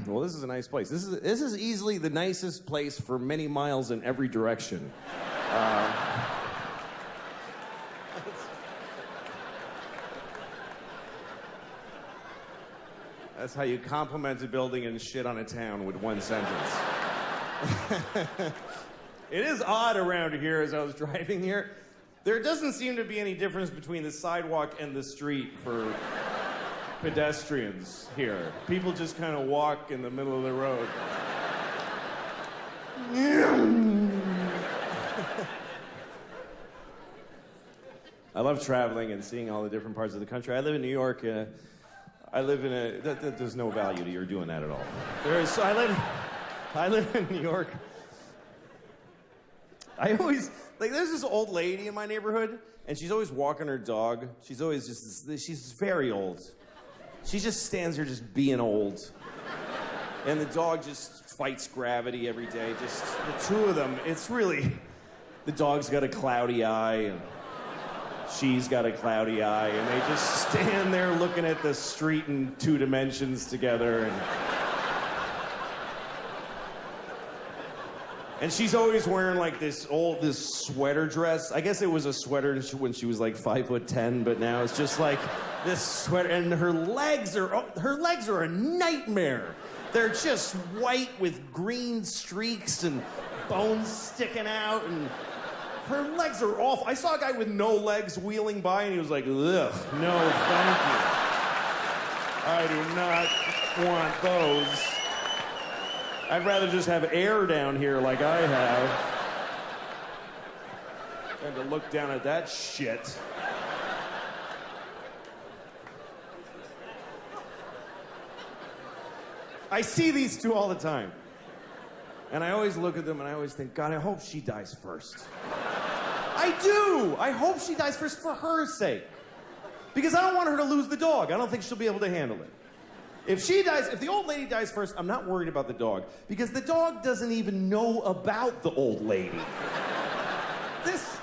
Well, this is a nice place. This is easily the nicest place for many miles in every direction. That's how you compliment a building and shit on a town with one sentence. It is odd around here as I was driving here. There doesn't seem to be any difference between the sidewalk and the street for pedestrians here. People just kind of walk in the middle of the road. I love traveling and seeing all the different parts of the country. I live in New York. There's no value to your doing that at all. I live in New York. There's this old lady in my neighborhood, and she's always walking her dog. She's very old. She just stands there just being old. And the dog just fights gravity every day. Just the two of them, the dog's got a cloudy eye, and she's got a cloudy eye, and they just stand there looking at the street in 2 dimensions together. And she's always wearing like this sweater dress. I guess it was a sweater when she was like 5'10", but now it's just like this sweater. And her legs are a nightmare. They're just white with green streaks and bones sticking out, and her legs are awful. I saw a guy with no legs wheeling by, and he was like, ugh, no, thank you. I do not want those. I'd rather just have air down here like I have than to look down at that shit. I see these two all the time. And I always look at them and I always think, God, I hope she dies first. I do! I hope she dies first for her sake. Because I don't want her to lose the dog. I don't think she'll be able to handle it. If the old lady dies first, I'm not worried about the dog. Because the dog doesn't even know about the old lady. This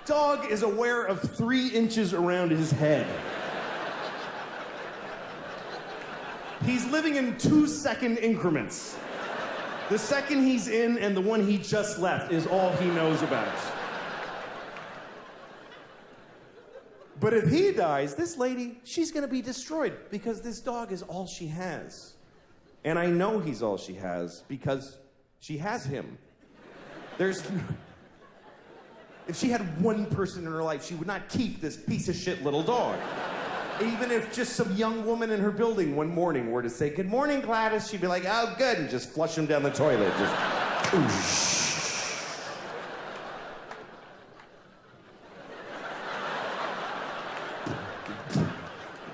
dog is aware of 3 inches around his head. He's living in 2-second increments. The second he's in and the one he just left is all he knows about. But if he dies, this lady, she's gonna be destroyed because this dog is all she has. And I know he's all she has because she has him. If she had one person in her life, she would not keep this piece of shit little dog. Even if just some young woman in her building one morning were to say, "Good morning, Gladys," she'd be like, "Oh, good," and just flush him down the toilet. Just,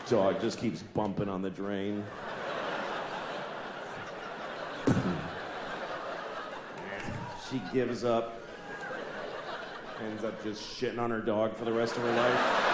dog just keeps bumping on the drain. She gives up. Ends up just shitting on her dog for the rest of her life.